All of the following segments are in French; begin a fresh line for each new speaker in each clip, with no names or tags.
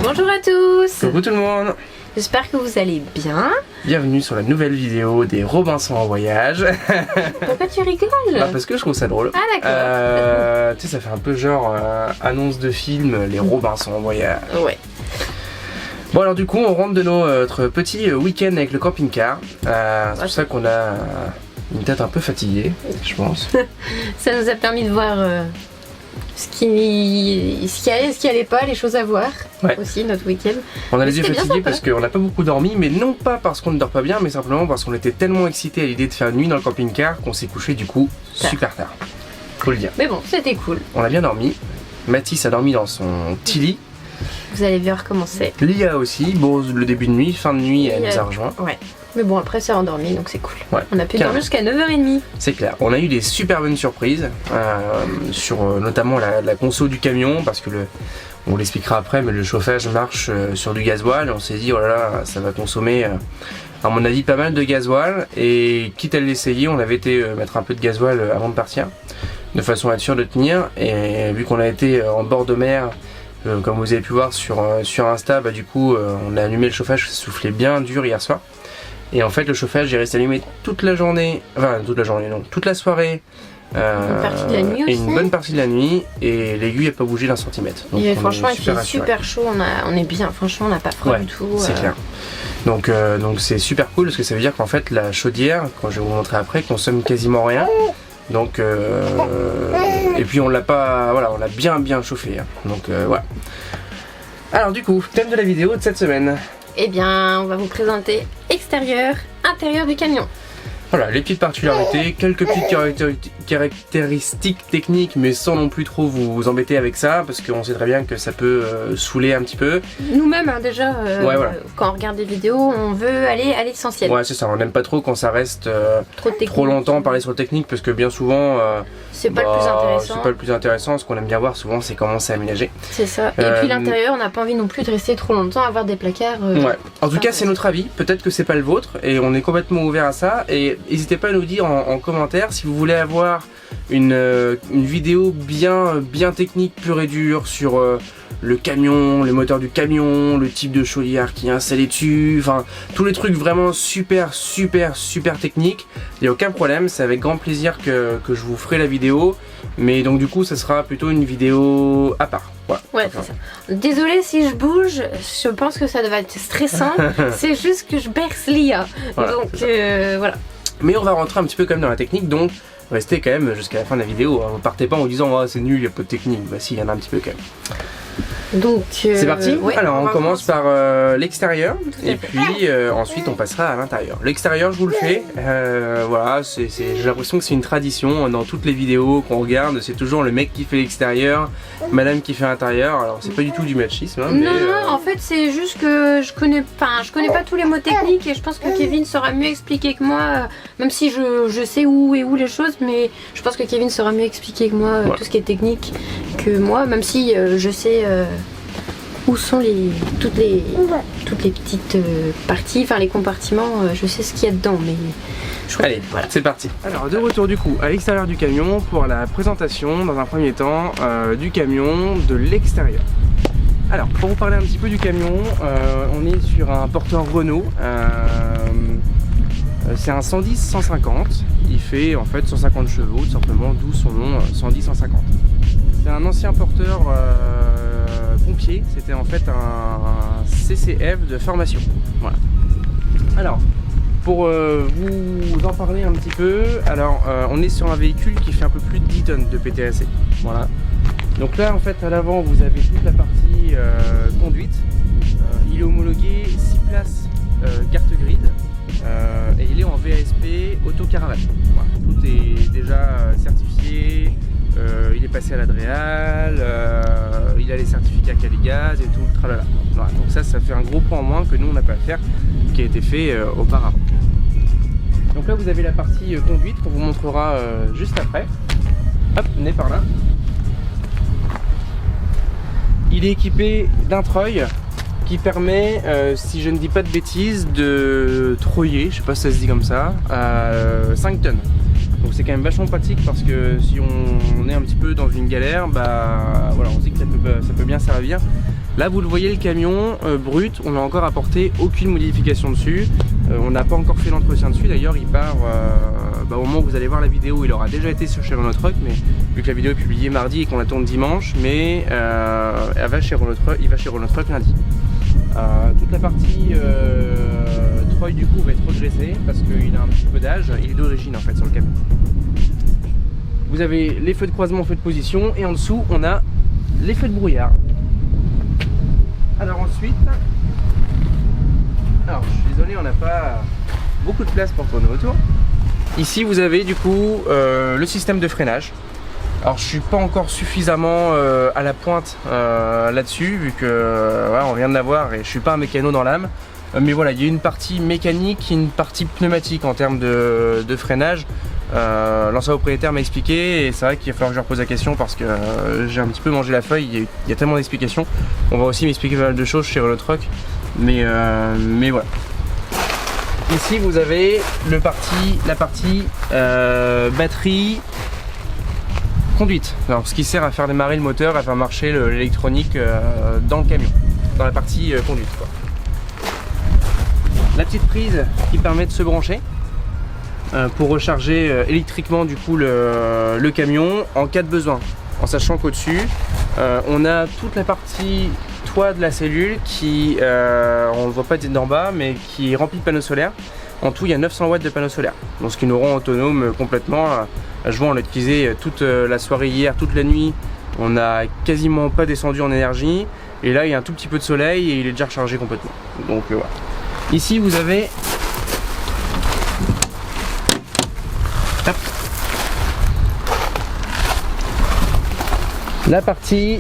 Bonjour à tous.
Coucou tout le monde.
J'espère que vous allez bien.
Bienvenue sur la nouvelle vidéo des Robinson en voyage.
Pourquoi tu rigoles?
Parce que je trouve ça drôle.
Ah d'accord.
Tu sais, ça fait un peu genre annonce de film, les Robinson en voyage.
Ouais.
Bon alors du coup on rentre de notre petit week-end avec le camping-car. C'est pour ça qu'on a une tête un peu fatiguée, je pense.
Ça nous a permis de voir ce qui allait, ce qui allait pas, les choses à voir.
Ouais.
Aussi notre week-end.
On a les yeux
C'était bien
fatigués
sympa.
parce qu'on n'a pas beaucoup dormi, mais non pas parce qu'on ne dort pas bien, mais simplement parce qu'on était tellement excités à l'idée de faire une nuit dans le camping-car qu'on s'est couché du coup super tard. Faut le dire.
Mais bon, c'était cool.
On a bien dormi. Mathis a dormi dans son petit lit.
Vous allez voir comment c'est.
Lia aussi, bon le début de nuit, fin de nuit, elle nous a rejoint.
Ouais. Mais bon, après c'est endormi donc c'est cool.
Ouais,
On a pu
carrément.
dormir jusqu'à 9h30.
C'est clair. On a eu des super bonnes surprises sur notamment la conso du camion parce que on l'expliquera après, mais le chauffage marche sur du gasoil. On s'est dit oh là là, ça va consommer à mon avis pas mal de gasoil et quitte à l'essayer, on avait été mettre un peu de gasoil avant de partir de façon à être sûr de tenir et vu qu'on a été en bord de mer. Comme vous avez pu voir sur Insta, bah, du coup on a allumé le chauffage, ça soufflait bien dur hier soir. Et en fait le chauffage est resté allumé toute la journée, enfin toute la journée non, toute la soirée.
Une partie de la nuit
et
aussi.
une bonne partie de la nuit et l'aiguille n'a pas bougé d'un centimètre. Donc
Et
on
franchement
est
il fait
rassurés.
super chaud, on est bien, franchement on n'a pas froid
Ouais,
du tout.
c'est clair. Donc c'est super cool parce que ça veut dire qu'en fait la chaudière, quand je vais vous montrer après, consomme quasiment rien. Donc et puis on l'a pas, voilà, on l'a bien chauffé. Hein. Donc voilà. Alors du coup, thème de la vidéo de cette semaine.
Eh bien, on va vous présenter extérieur, intérieur du camion.
Voilà, les petites particularités, quelques petites caractéristiques techniques, mais sans non plus trop vous embêter avec ça, parce qu'on sait très bien que ça peut saouler un petit peu.
Nous-mêmes, hein, déjà,
Ouais, voilà.
quand on regarde des vidéos, on veut aller à l'essentiel.
Ouais, c'est ça, on n'aime pas trop quand ça reste
Trop technique.
trop longtemps parler sur le technique, parce que bien souvent,
C'est pas le plus intéressant.
c'est pas le plus intéressant. Ce qu'on aime bien voir souvent, c'est comment c'est aménagé.
C'est ça. Et puis l'intérieur, on n'a pas envie non plus de rester trop longtemps à avoir des placards.
Ouais. En tout cas, c'est notre avis. Peut-être que c'est pas le vôtre, et on est complètement ouvert à ça. Et n'hésitez pas à nous dire en commentaire si vous voulez avoir une vidéo bien technique, pure et dure sur le camion, le moteur du camion, le type de chaudière qui est installé dessus, enfin tous les trucs vraiment super techniques. Il n'y a aucun problème, c'est avec grand plaisir que je vous ferai la vidéo. Mais donc du coup, ça sera plutôt une vidéo à part. Voilà.
Ouais, c'est ça. Désolée si je bouge, je pense que ça va être stressant. C'est juste que je berce Lia.
Voilà,
Donc voilà.
Mais on va rentrer un petit peu quand même dans la technique, donc restez quand même jusqu'à la fin de la vidéo. Hein. Partez pas en disant oh, c'est nul, il y a pas de technique. Bah si, il y en a un petit peu quand même.
Donc
C'est parti.
ouais,
Alors on
va
commence par l'extérieur
à
et
fait.
puis ensuite on passera à l'intérieur. L'extérieur je vous le fais, voilà, j'ai l'impression que c'est une tradition dans toutes les vidéos qu'on regarde, c'est toujours le mec qui fait l'extérieur, madame qui fait l'intérieur. Alors c'est pas du tout du machisme. Hein,
Non, en fait c'est juste que je connais pas tous les mots techniques et je pense que Kevin saura mieux expliquer que moi, même si je sais où et où les choses, mais je pense que Kevin saura mieux expliquer que moi tout ce qui est technique que moi, même si je sais où sont toutes les petites parties, enfin les compartiments, je sais ce qu'il y a dedans, mais je crois
Allez,
que, voilà.
c'est parti. Alors de retour du coup à l'extérieur du camion pour la présentation dans un premier temps du camion de l'extérieur. Alors pour vous parler un petit peu du camion, on est sur un porteur Renault. C'est un 110-150, il fait en fait 150 chevaux, tout simplement, d'où son nom 110-150. C'est un ancien porteur pompier, c'était en fait un CCF de formation. Voilà. Alors, pour vous en parler un petit peu, alors on est sur un véhicule qui fait un peu plus de 10 tonnes de PTAC. Voilà. Donc là en fait à l'avant vous avez toute la partie conduite. Il est homologué 6 places carte grid. Et il est en VASP autocaravane. Voilà. Tout est déjà certifié, il est passé à l'Adréal, il a les certificats Caligaz et tout le tralala. Voilà. Donc ça fait un gros point en moins que nous on n'a pas à faire, qui a été fait auparavant. Donc là vous avez la partie conduite qu'on vous montrera juste après. Hop, venez par là. Il est équipé d'un treuil qui permet, si je ne dis pas de bêtises, de treuiller, je sais pas si ça se dit comme ça, 5 tonnes. Donc c'est quand même vachement pratique parce que si on est un petit peu dans une galère, bah voilà, on se dit que ça peut bien servir. Là vous le voyez, le camion brut, on n'a encore apporté aucune modification dessus. On n'a pas encore fait l'entretien dessus. D'ailleurs il part au moment où vous allez voir la vidéo, il aura déjà été sur chez Renault Truck, mais vu que la vidéo est publiée mardi et qu'on la tourne dimanche, mais il va chez Renault Truck lundi. Toute la partie treuil du coup va être redressée parce qu'il a un petit peu d'âge, il est d'origine en fait sur le camion. Vous avez les feux de croisement, feux de position, et en dessous on a les feux de brouillard. Alors ensuite, je suis désolé, on n'a pas beaucoup de place pour tourner autour. Ici vous avez du coup le système de freinage. Alors je suis pas encore suffisamment à la pointe là-dessus, vu que voilà, on vient de l'avoir et je suis pas un mécano dans l'âme. Mais voilà, il y a une partie mécanique et une partie pneumatique en termes de freinage. L'ancien propriétaire m'a expliqué et c'est vrai qu'il va falloir que je leur pose la question parce que j'ai un petit peu mangé la feuille, il y a tellement d'explications. On va aussi m'expliquer pas mal de choses chez Renault Truck, mais voilà. Ici vous avez la partie batterie conduite, alors, ce qui sert à faire démarrer le moteur, à faire marcher l'électronique dans le camion, dans la partie conduite quoi. La petite prise qui permet de se brancher pour recharger électriquement du coup le camion en cas de besoin, en sachant qu'au-dessus on a toute la partie toit de la cellule qui, on ne voit pas d'en bas, mais qui est remplie de panneaux solaires. En tout il y a 900 watts de panneaux solaires, donc ce qui nous rend autonome complètement. Je vois, on l'a utilisé toute la soirée hier, toute la nuit, on n'a quasiment pas descendu en énergie, et là il y a un tout petit peu de soleil et il est déjà rechargé complètement, donc voilà. Ici vous avez la partie,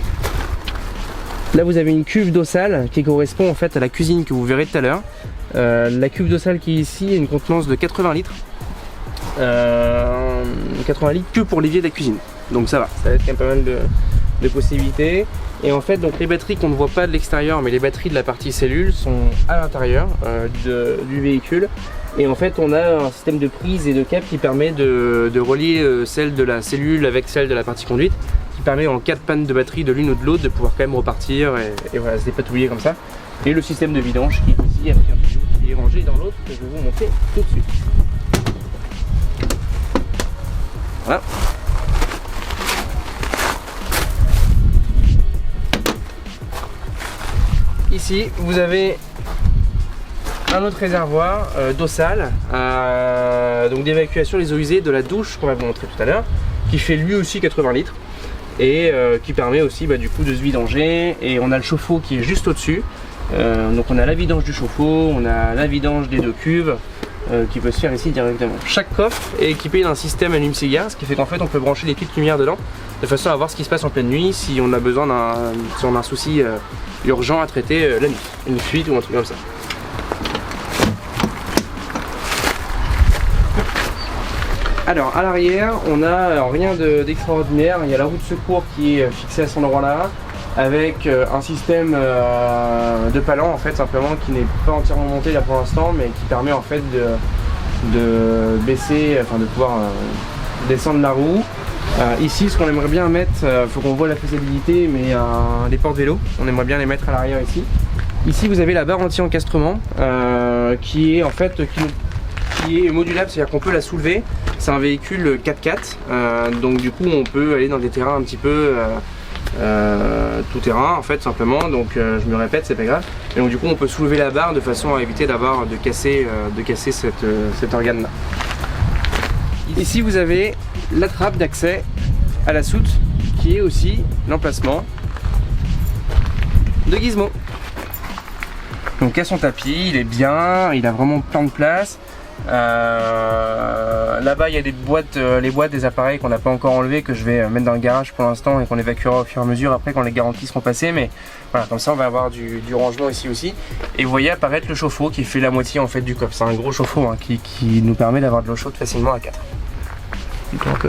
là vous avez une cuve d'eau sale qui correspond en fait à la cuisine que vous verrez tout à l'heure. La cuve d'eau sale qui est ici a une contenance de 80 litres. 80 litres que pour l'évier de la cuisine, donc ça va, ça laisse quand même pas mal de possibilités. Et en fait donc les batteries qu'on ne voit pas de l'extérieur, mais les batteries de la partie cellule sont à l'intérieur du véhicule. Et en fait on a un système de prise et de câble qui permet de relier celle de la cellule avec celle de la partie conduite, qui permet en cas de panne de batterie de l'une ou de l'autre de pouvoir quand même repartir et voilà, se dépatouiller comme ça. Et le système de vidange qui est ici avec un tuyau qui est rangé dans l'autre, que je vais vous montrer tout de suite. Voilà. Ici vous avez un autre réservoir d'eau sale, donc d'évacuation des eaux usées de la douche qu'on va vous montrer tout à l'heure, qui fait lui aussi 80 litres et qui permet aussi du coup de se vidanger. Et on a le chauffe-eau qui est juste au dessus, donc on a la vidange du chauffe-eau, on a la vidange des deux cuves qui peut se faire ici directement. Chaque coffre est équipé d'un système allume-cigare, ce qui fait qu'en fait on peut brancher des petites lumières dedans de façon à voir ce qui se passe en pleine nuit si on a besoin si on a un souci urgent à traiter la nuit, une fuite ou un truc comme ça. Alors à l'arrière on a rien d'extraordinaire, il y a la roue de secours qui est fixée à cet endroit là, avec un système de palan en fait simplement, qui n'est pas entièrement monté là pour l'instant, mais qui permet en fait de baisser, enfin de pouvoir descendre la roue. Ici ce qu'on aimerait bien mettre, faut qu'on voit la faisabilité, mais des portes vélo, on aimerait bien les mettre à l'arrière ici. Ici vous avez la barre anti-encastrement qui est en fait qui est modulable, c'est-à-dire qu'on peut la soulever. C'est un véhicule 4x4, donc du coup on peut aller dans des terrains un petit peu tout terrain en fait simplement, donc je me répète, c'est pas grave. Et donc du coup on peut soulever la barre de façon à éviter de casser cet organe là. Ici vous avez la trappe d'accès à la soute qui est aussi l'emplacement de Gizmo. Donc à son tapis, il est bien, il a vraiment plein de place. Là-bas il y a des boîtes, les boîtes des appareils qu'on n'a pas encore enlevées, que je vais mettre dans le garage pour l'instant et qu'on évacuera au fur et à mesure après quand les garanties seront passées. Mais voilà, comme ça on va avoir du rangement ici aussi. Et vous voyez apparaître le chauffe-eau qui fait la moitié en fait du coffre. C'est un gros chauffe-eau qui nous permet d'avoir de l'eau chaude facilement à 4. Donc,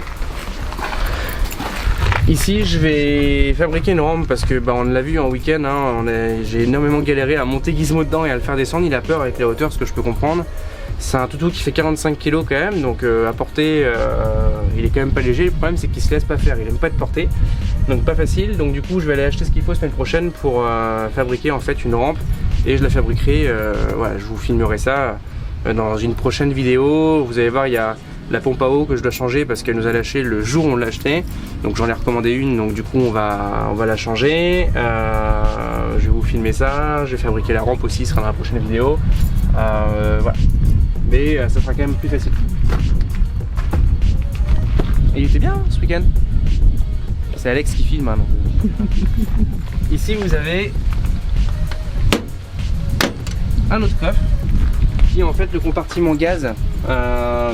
ici je vais fabriquer une rampe parce que on l'a vu en week-end, j'ai énormément galéré à monter Gizmo dedans et à le faire descendre. Il a peur avec les hauteurs, ce que je peux comprendre. C'est un toutou qui fait 45 kg quand même, donc à porter il est quand même pas léger. Le problème c'est qu'il se laisse pas faire, il aime pas être porté. donc pas facile. Donc du coup je vais aller acheter ce qu'il faut semaine prochaine pour fabriquer en fait une rampe, et je la fabriquerai, voilà, je vous filmerai ça dans une prochaine vidéo. Vous allez voir, il y a la pompe à eau que je dois changer parce qu'elle nous a lâché le jour où on l'a acheté, donc j'en ai recommandé une, donc du coup on va la changer. Je vais vous filmer ça, je vais fabriquer la rampe aussi, ce sera dans la prochaine vidéo. Voilà, mais ça sera quand même plus facile. Et il était bien ce week-end. C'est Alex qui filme maintenant. Ici vous avez un autre coffre qui est en fait le compartiment gaz.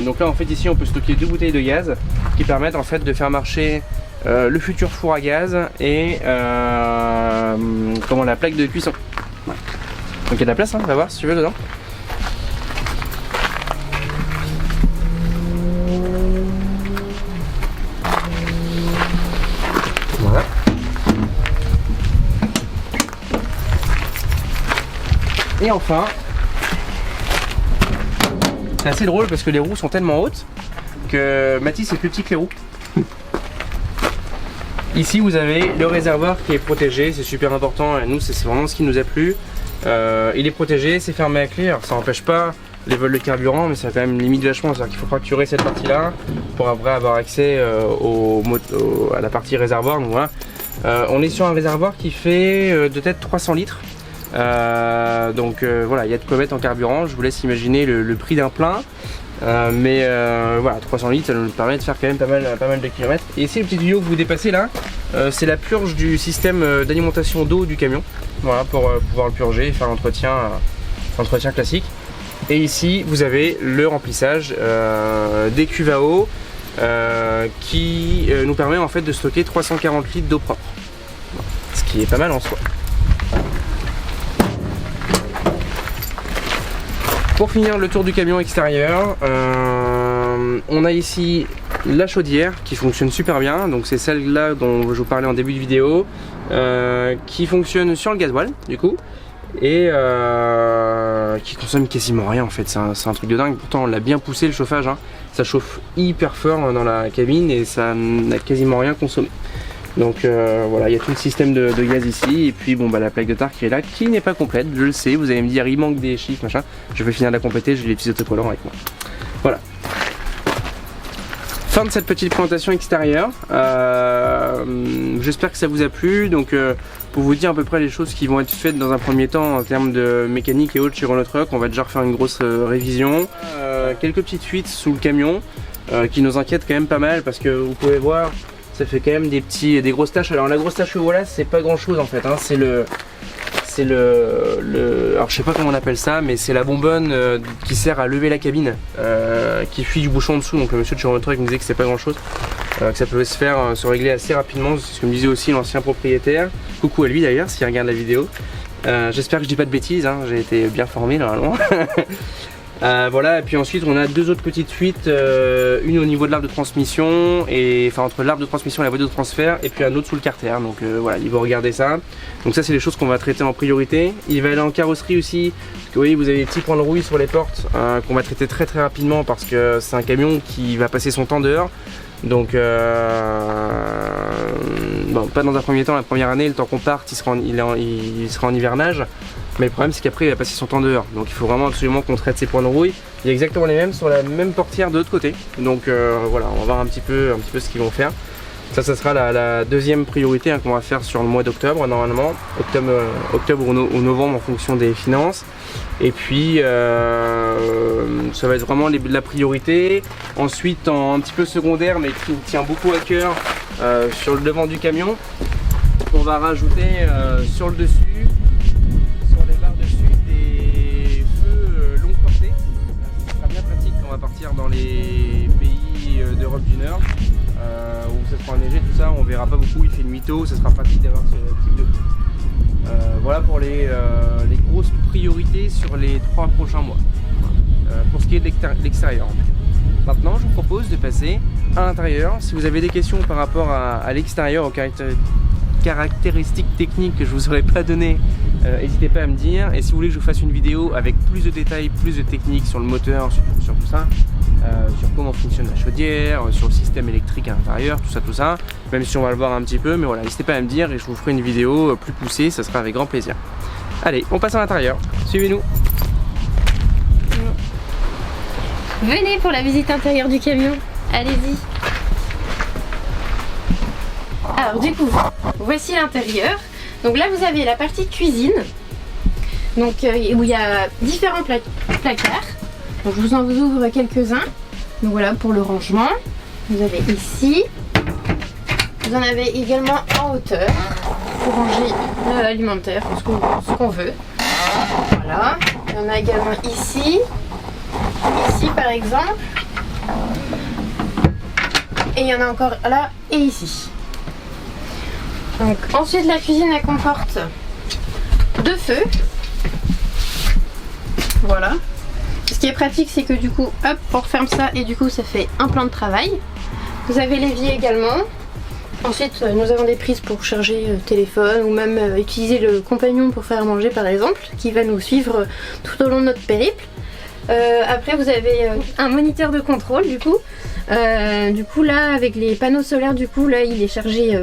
Donc là en fait ici on peut stocker 2 bouteilles de gaz qui permettent en fait de faire marcher le futur four à gaz et comment, la plaque de cuisson. Voilà. Donc il y a de la place, hein, va voir si tu veux dedans. Voilà. Et enfin, c'est assez drôle parce que les roues sont tellement hautes que Mathis est plus petit que les roues. Ici vous avez le réservoir qui est protégé, c'est super important et nous c'est vraiment ce qui nous a plu. Il est protégé, c'est fermé à clé, alors ça n'empêche pas les vols de carburant, mais ça quand même limite vachement, c'est-à-dire qu'il faut fracturer cette partie là pour après avoir accès à la partie réservoir. Donc voilà, on est sur un réservoir qui fait de tête 300 litres. Donc voilà, il y a de quoi mettre en carburant. Je vous laisse imaginer le prix d'un plein, mais voilà, 300 litres ça nous permet de faire quand même pas mal de kilomètres. Et ici le petit tuyau que vous dépassez là, c'est la purge du système d'alimentation d'eau du camion, voilà, pour pouvoir le purger et faire l'entretien classique. Et ici vous avez le remplissage des cuves à eau qui nous permet en fait de stocker 340 litres d'eau propre, ce qui est pas mal en soi. Pour finir le tour du camion extérieur, on a ici la chaudière qui fonctionne super bien, donc c'est celle-là dont je vous parlais en début de vidéo, qui fonctionne sur le gasoil du coup, et qui consomme quasiment rien en fait, c'est un truc de dingue. Pourtant on l'a bien poussé le chauffage, hein. Ça chauffe hyper fort dans la cabine et ça n'a quasiment rien consommé. Donc voilà, il y a tout le système de gaz ici, et puis bon bah la plaque de tar qui est là, qui n'est pas complète, je le sais, vous allez me dire il manque des chiffres machin, je vais finir de la compléter, j'ai les petits autocollants avec moi. Voilà. Fin de cette petite présentation extérieure, j'espère que ça vous a plu. Donc pour vous dire à peu près les choses qui vont être faites dans un premier temps en termes de mécanique et autres chez Renault Trucks, on va déjà refaire une grosse révision, quelques petites fuites sous le camion qui nous inquiètent quand même pas mal parce que vous pouvez voir, ça fait quand même des grosses taches. Alors la grosse tache que voilà, c'est pas grand chose en fait, hein. Alors je sais pas comment on appelle ça, mais c'est la bonbonne qui sert à lever la cabine, qui fuit du bouchon en dessous. Donc le monsieur de chez Renault Trucks me disait que c'est pas grand chose, que ça pouvait se régler assez rapidement. C'est ce que me disait aussi l'ancien propriétaire. Coucou à lui d'ailleurs s'il regarde la vidéo. J'espère que je dis pas de bêtises, hein. J'ai été bien formé normalement. Voilà, et puis ensuite on a deux autres petites fuites, une au niveau de l'arbre de transmission, et enfin entre l'arbre de transmission et la voie de transfert, et puis un autre sous le carter. Donc voilà, il va regarder ça. Donc ça c'est les choses qu'on va traiter en priorité. Il va aller en carrosserie aussi, parce que vous voyez vous avez des petits points de rouille sur les portes qu'on va traiter très rapidement parce que c'est un camion qui va passer son temps dehors. Donc bon, pas dans un premier temps, la première année, le temps qu'on parte il sera en hivernage. Mais le problème c'est qu'après il va passer son temps dehors, donc il faut vraiment absolument qu'on traite ces points de rouille. Il y a exactement les mêmes sur la même portière de l'autre côté. Donc voilà, on va voir un petit peu ce qu'ils vont faire. Ça sera la deuxième priorité qu'on va faire sur le mois d'octobre normalement, octobre ou novembre en fonction des finances. Et puis ça va être vraiment la priorité. Ensuite en un petit peu secondaire mais qui nous tient beaucoup à cœur, sur le devant du camion, on va rajouter sur le dessus, dans les pays d'Europe du Nord où ça sera enneigé, tout ça, on verra pas beaucoup, il fait nuit tôt, ça sera pratique d'avoir ce type de truc. Voilà pour les grosses priorités sur les 3 prochains mois, pour ce qui est de l'extérieur. Maintenant je vous propose de passer à l'intérieur. Si vous avez des questions par rapport à l'extérieur, aux caractéristiques techniques que je vous aurais pas donné, n'hésitez pas à me dire. Et si vous voulez que je vous fasse une vidéo avec plus de détails, plus de techniques sur le moteur, sur tout ça, sur comment fonctionne la chaudière, sur le système électrique à l'intérieur, tout ça, même si on va le voir un petit peu, mais voilà, n'hésitez pas à me dire et je vous ferai une vidéo plus poussée, ça sera avec grand plaisir. Allez, on passe à l'intérieur, suivez-nous.
Venez pour la visite intérieure du camion, allez-y. Alors du coup, voici l'intérieur. Donc là vous avez la partie cuisine, donc où il y a différents placards. Donc, je vous en ouvre quelques-uns. Donc voilà pour le rangement. Vous avez ici. Vous en avez également en hauteur pour ranger l'alimentaire, ce qu'on veut. Voilà. Il y en a également ici. Ici par exemple. Et il y en a encore là et ici. Donc ensuite la cuisine elle comporte 2 feux. Voilà. Ce qui est pratique c'est que du coup hop on referme ça et du coup ça fait un plan de travail. Vous avez l'évier également. Ensuite nous avons des prises pour charger le téléphone ou même utiliser le compagnon pour faire manger par exemple, qui va nous suivre tout au long de notre périple. Après vous avez un moniteur de contrôle du coup. Là avec les panneaux solaires du coup là il est chargé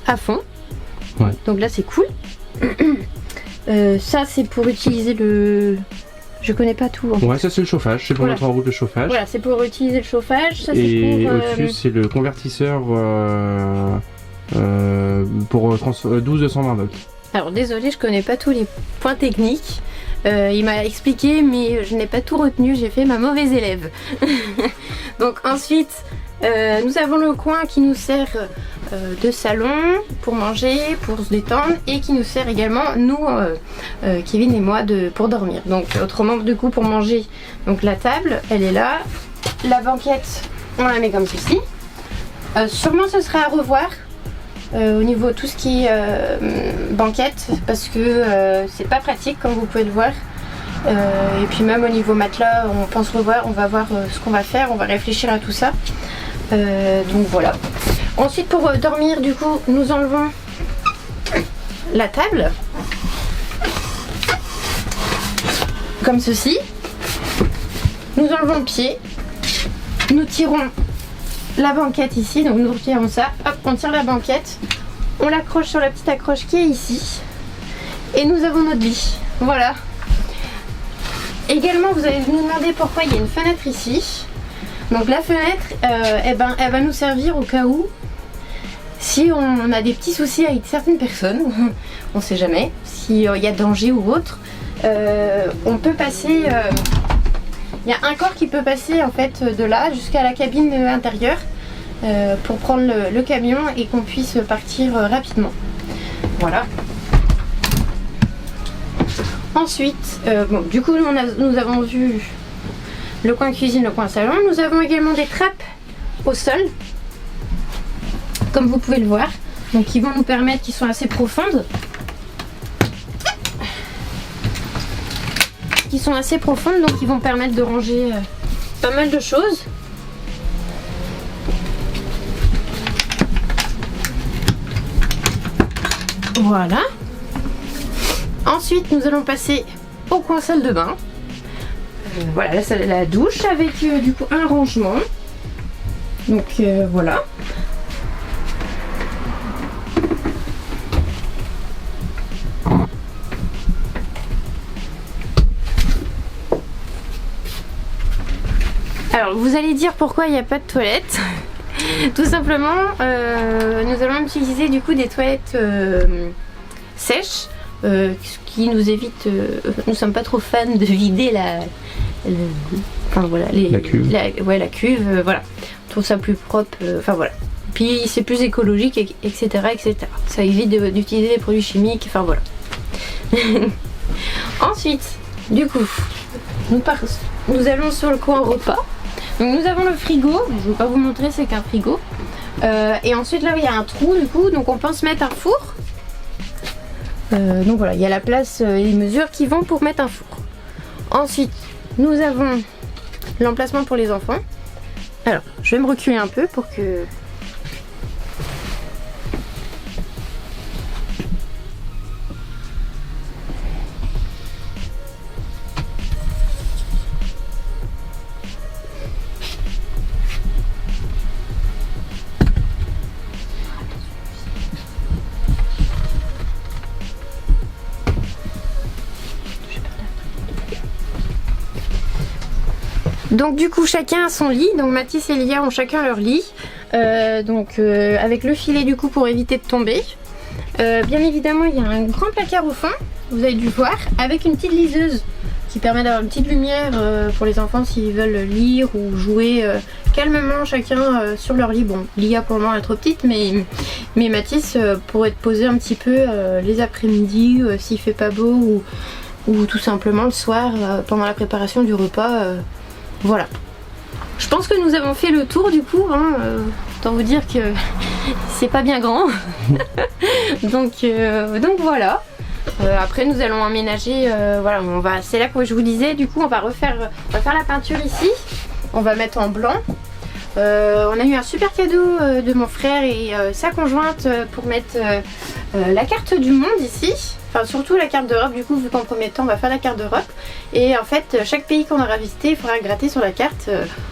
à fond. Ouais. Donc là c'est cool. Ça c'est pour utiliser le... Je connais pas tout. En fait.
Ouais, ça c'est le chauffage, c'est pour mettre en route le chauffage.
Voilà, c'est pour utiliser le chauffage. Ça,
et au-dessus c'est le convertisseur pour 12-220 volts.
Alors désolé, je connais pas tous les points techniques. Il m'a expliqué mais je n'ai pas tout retenu, j'ai fait ma mauvaise élève. Donc ensuite nous avons le coin qui nous sert de salon pour manger, pour se détendre et qui nous sert également nous Kevin et moi pour dormir. Donc autrement du coup pour manger, donc la table elle est là, la banquette on la met comme ceci. Sûrement ce sera à revoir au niveau tout ce qui est banquette parce que c'est pas pratique comme vous pouvez le voir. Et puis même au niveau matelas on pense revoir, on va voir ce qu'on va faire, on va réfléchir à tout ça. Donc voilà. Ensuite pour dormir du coup nous enlevons la table comme ceci. Nous enlevons le pied. Nous tirons la banquette ici, donc nous retirons ça. Hop, on tire la banquette. On l'accroche sur la petite accroche qui est ici. Et nous avons notre lit. Voilà. Également vous allez nous demander pourquoi il y a une fenêtre ici. Donc la fenêtre, elle va nous servir au cas où si on a des petits soucis avec certaines personnes, on sait jamais, s'il y a danger ou autre, on peut passer, il y a un corps qui peut passer en fait de là jusqu'à la cabine intérieure pour prendre le camion et qu'on puisse partir rapidement. Voilà. Ensuite, bon, du coup nous avons vu le coin cuisine, le coin salon. Nous avons également des trappes au sol, comme vous pouvez le voir, donc qui vont nous permettre, qui sont assez profondes, donc qui vont permettre de ranger pas mal de choses. Voilà. Ensuite nous allons passer au coin salle de bain. Voilà, là c'est la douche avec du coup un rangement. Donc voilà. Alors vous allez dire pourquoi il n'y a pas de toilette. Tout simplement nous allons utiliser du coup des toilettes sèches, ce qui nous évite, nous sommes pas trop fans de vider la cuve. La cuve, voilà. On trouve ça plus propre, enfin voilà. Puis c'est plus écologique, etc., etc. Ça évite d'utiliser des produits chimiques, enfin voilà. Ensuite, du coup, nous allons sur le coin repas. Donc nous avons le frigo, je ne vais pas vous montrer, c'est qu'un frigo. Et ensuite là il y a un trou du coup, donc on pense mettre un four. Donc voilà, il y a la place et les mesures qui vont pour mettre un four. Ensuite, nous avons l'emplacement pour les enfants. Alors, je vais me reculer un peu pour que... Donc du coup chacun a son lit, donc Mathis et Lia ont chacun leur lit, avec le filet du coup pour éviter de tomber. Bien évidemment il y a un grand placard au fond, vous avez dû voir, avec une petite liseuse qui permet d'avoir une petite lumière pour les enfants s'ils veulent lire ou jouer calmement chacun sur leur lit. Bon, Lia pour le moment est trop petite, mais Mathis pourrait te poser un petit peu les après-midi s'il fait pas beau ou tout simplement le soir pendant la préparation du repas. Voilà. Je pense que nous avons fait le tour du coup, hein, autant vous dire que c'est pas bien grand. donc voilà. Après nous allons emménager, voilà, c'est là que je vous disais, du coup on va faire la peinture ici, on va mettre en blanc. On a eu un super cadeau de mon frère et sa conjointe pour mettre la carte du monde ici, enfin surtout la carte d'Europe du coup, vu qu'en premier temps on va faire la carte d'Europe et en fait chaque pays qu'on aura visité il faudra gratter sur la carte,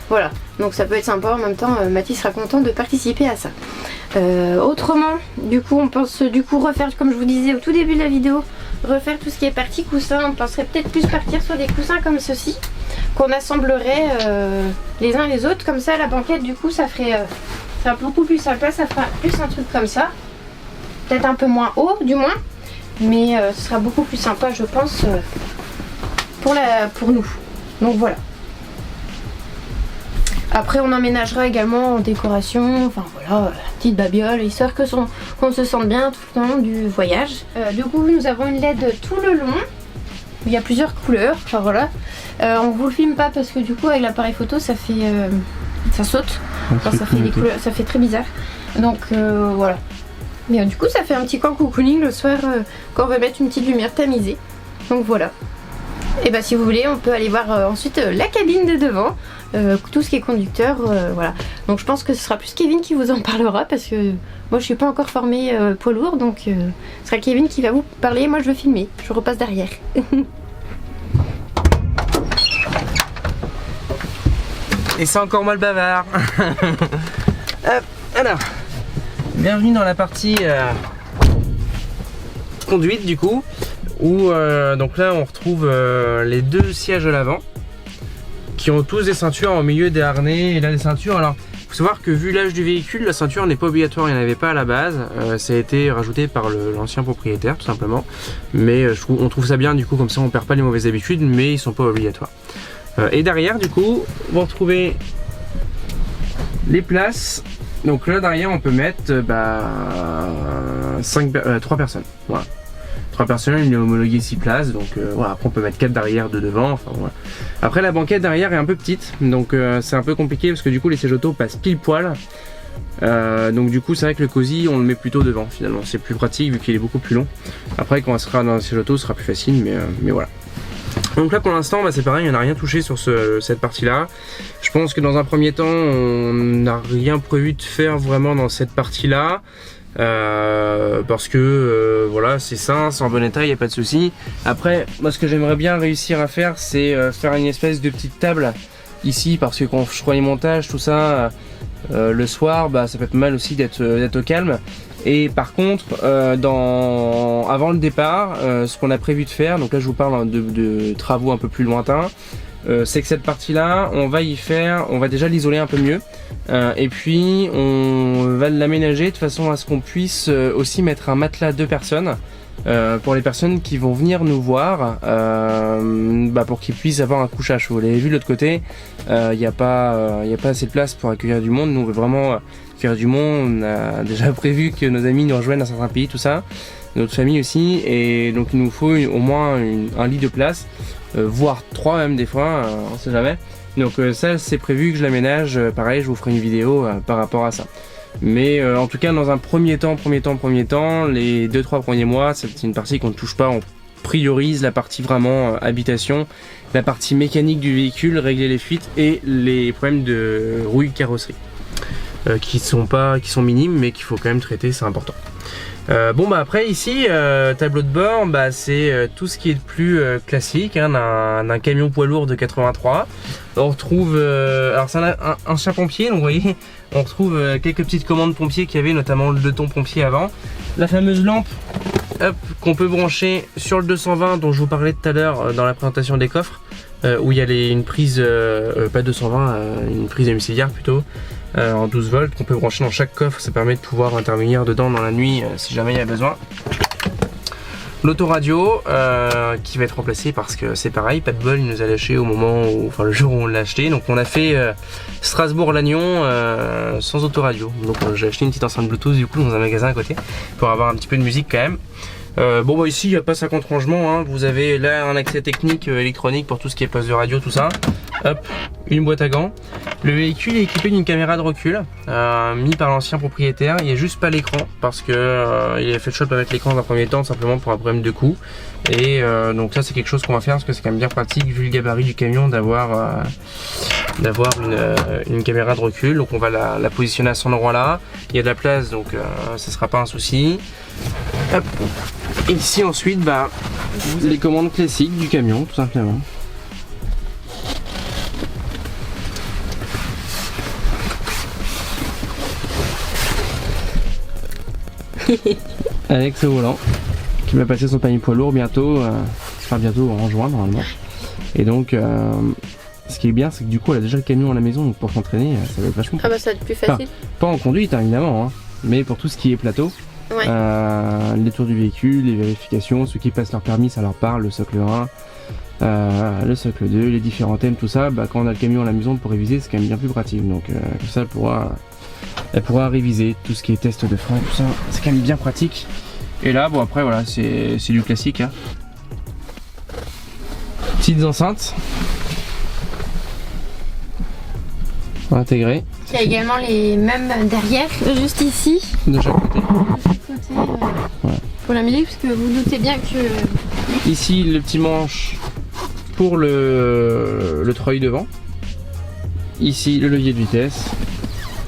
voilà, donc ça peut être sympa. En même temps Mathis sera content de participer à ça. Autrement du coup on pense refaire, comme je vous disais au tout début de la vidéo, refaire tout ce qui est partie coussin. On penserait peut-être plus partir sur des coussins comme ceci qu'on assemblerait les uns les autres, comme ça la banquette du coup ça sera beaucoup plus sympa, ça fera plus un truc comme ça, peut-être un peu moins haut du moins, mais ce sera beaucoup plus sympa je pense pour nous. Donc voilà. Après on emménagera également en décoration, enfin voilà, petite babiole, histoire qu'on se sente bien tout le temps du voyage. Du coup nous avons une LED tout le long, il y a plusieurs couleurs, enfin voilà. On vous le filme pas parce que du coup avec l'appareil photo ça fait ça saute, enfin, ça fait des couleurs, ça fait très bizarre. Donc voilà. Mais du coup ça fait un petit coin cocooning le soir quand on va mettre une petite lumière tamisée. Donc voilà. Et bah si vous voulez on peut aller voir ensuite la cabine de devant, tout ce qui est conducteur, voilà. Donc je pense que ce sera plus Kevin qui vous en parlera parce que moi je suis pas encore formée poids lourd, donc ce sera Kevin qui va vous parler, moi je vais filmer, je repasse derrière.
Et c'est encore moi le bavard. Hop, alors, bienvenue dans la partie conduite du coup, où donc là on retrouve les deux sièges à l'avant qui ont tous des ceintures au milieu des harnais et là des ceintures. Alors il faut savoir que vu l'âge du véhicule, la ceinture n'est pas obligatoire, il n'y en avait pas à la base, ça a été rajouté par l'ancien propriétaire tout simplement, mais on trouve ça bien du coup, comme ça on perd pas les mauvaises habitudes, mais ils sont pas obligatoires. Et derrière du coup vous retrouvez les places, donc là derrière on peut mettre 3 personnes, voilà. 3 personnes, il est homologué 6 places, donc voilà. Après on peut mettre 4 derrière, 2 devant, enfin voilà. Après la banquette derrière est un peu petite, donc c'est un peu compliqué parce que du coup les sièges auto passent pile poil. Donc du coup c'est vrai que le cosy on le met plutôt devant finalement, c'est plus pratique vu qu'il est beaucoup plus long. Après quand on sera dans le siège auto ce sera plus facile, mais voilà. Donc là pour l'instant c'est pareil, on n'a rien touché sur cette partie là. Je pense que dans un premier temps on n'a rien prévu de faire vraiment dans cette partie là. Parce que voilà c'est sain, c'est en bon état, il n'y a pas de souci. Après moi ce que j'aimerais bien réussir à faire c'est faire une espèce de petite table ici, parce que quand je ferai les montages tout ça le soir, ça peut être mal aussi d'être au calme. Et par contre avant le départ ce qu'on a prévu de faire, donc là je vous parle de travaux un peu plus lointains, c'est que cette partie là on va déjà l'isoler un peu mieux, et puis on va l'aménager de façon à ce qu'on puisse aussi mettre un matelas 2 personnes pour les personnes qui vont venir nous voir, pour qu'ils puissent avoir un couchage. Vous l'avez vu de l'autre côté, il n'y a pas assez de place pour accueillir du monde. Nous on veut vraiment accueillir du monde, on a déjà prévu que nos amis nous rejoignent dans certains pays, tout ça, notre famille aussi, et donc il nous faut au moins un lit de place, voire 3 même des fois, on sait jamais. Donc ça c'est prévu que je l'aménage, pareil je vous ferai une vidéo par rapport à ça. Mais en tout cas dans un premier temps, les 2-3 premiers mois, c'est une partie qu'on ne touche pas, on priorise la partie vraiment habitation, la partie mécanique du véhicule, régler les fuites et les problèmes de rouille carrosserie. Qui sont minimes mais qu'il faut quand même traiter, c'est important. Après ici tableau de bord, c'est tout ce qui est de plus classique d'un camion poids lourd de 83. On retrouve alors c'est un chien pompier, donc vous voyez on retrouve quelques petites commandes pompiers qu'il y avait, notamment le 2 tons pompier avant, la fameuse lampe qu'on peut brancher sur le 220 dont je vous parlais tout à l'heure dans la présentation des coffres. où il y a une prise, pas 220, une prise domiciliaire plutôt, en 12 volts qu'on peut brancher dans chaque coffre. Ça permet de pouvoir intervenir dedans dans la nuit si jamais il y a besoin. L'autoradio qui va être remplacé parce que c'est pareil, pas de bol, il nous a lâché au moment où, enfin le jour où on l'a acheté. Donc on a fait Strasbourg-Lannion sans autoradio. Donc j'ai acheté une petite enceinte Bluetooth du coup dans un magasin à côté pour avoir un petit peu de musique quand même. Bon bah ici il n'y a pas 50 rangements, hein. Vous avez là un accès technique électronique pour tout ce qui est poste de radio, tout ça. Hop, une boîte à gants. Le véhicule est équipé d'une caméra de recul mis par l'ancien propriétaire. Il n'y a juste pas l'écran parce que il a fait le choix de pas mettre l'écran dans un premier temps simplement pour un problème de coût. Et donc ça c'est quelque chose qu'on va faire parce que c'est quand même bien pratique vu le gabarit du camion d'avoir une caméra de recul. Donc on va la positionner à cet endroit là. Il y a de la place donc ça sera pas un souci. Hop. Et ici ensuite bah, les commandes classiques du camion tout simplement. Avec ce volant qui va passer son panier poids lourd bientôt, ce sera bientôt en juin normalement. Et donc ce qui est bien c'est que du coup elle a déjà le camion à la maison donc pour s'entraîner ça va être vachement
Ah bah ça va être plus facile.
Enfin, pas en conduite hein, évidemment hein, mais pour tout ce qui est plateau,
ouais.
Les tours du véhicule, les vérifications, ceux qui passent leur permis ça leur parle, le socle 1, le socle 2, les différents thèmes, tout ça, bah, quand on a le camion à la maison pour réviser c'est quand même bien plus pratique. Donc comme ça elle pourra réviser tout ce qui est test de frein, tout ça, c'est quand même bien pratique. Et là, bon après voilà, c'est du classique. Hein. Petites enceintes intégrées.
Il y a également les mêmes derrière, juste ici.
De chaque côté.
Voilà. Pour la musique, parce que vous doutez bien que...
Ici, le petit manche pour le treuil devant. Ici, le levier de vitesse.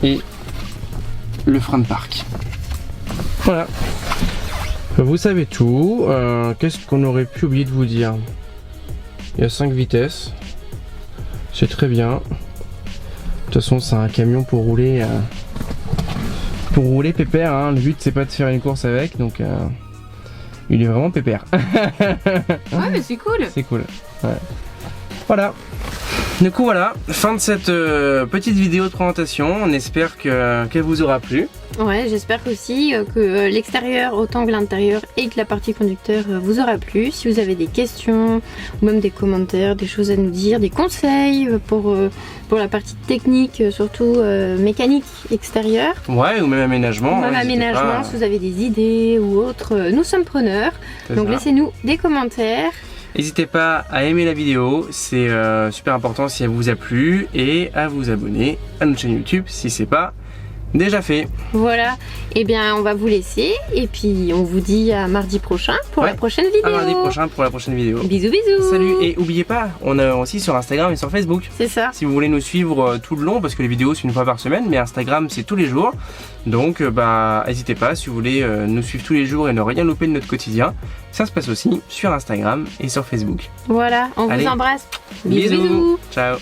Et le frein de parc. Voilà. Vous savez tout. Qu'est-ce qu'on aurait pu oublier de vous dire? Il y a 5 vitesses. C'est très bien. De toute façon, c'est un camion pour rouler pépère. Hein. Le but, c'est pas de faire une course avec. Donc, il est vraiment pépère.
Ouais, mais c'est cool.
C'est cool. Ouais. Voilà. Du coup voilà, fin de cette petite vidéo de présentation, on espère qu'elle vous aura plu.
Ouais, j'espère aussi que l'extérieur autant que l'intérieur et que la partie conducteur vous aura plu. Si vous avez des questions ou même des commentaires, des choses à nous dire, des conseils pour la partie technique, surtout mécanique extérieure.
Ouais, ou même aménagement.
Ou même aménagement, si vous avez des idées ou autres, nous sommes preneurs. Donc laissez-nous des commentaires.
N'hésitez pas à aimer la vidéo, c'est super important si elle vous a plu, et à vous abonner à notre chaîne YouTube si c'est pas déjà fait.
Voilà, et bien on va vous laisser et puis on vous dit à mardi prochain pour la prochaine vidéo.
À mardi prochain pour la prochaine vidéo.
Bisous bisous.
Salut, et n'oubliez pas, on est aussi sur Instagram et sur Facebook.
C'est ça.
Si vous voulez nous suivre tout le long, parce que les vidéos c'est une fois par semaine, mais Instagram c'est tous les jours. Donc bah n'hésitez pas, si vous voulez nous suivre tous les jours et ne rien louper de notre quotidien, ça se passe aussi sur Instagram et sur Facebook.
Voilà, on vous embrasse.
Bisous. Ciao.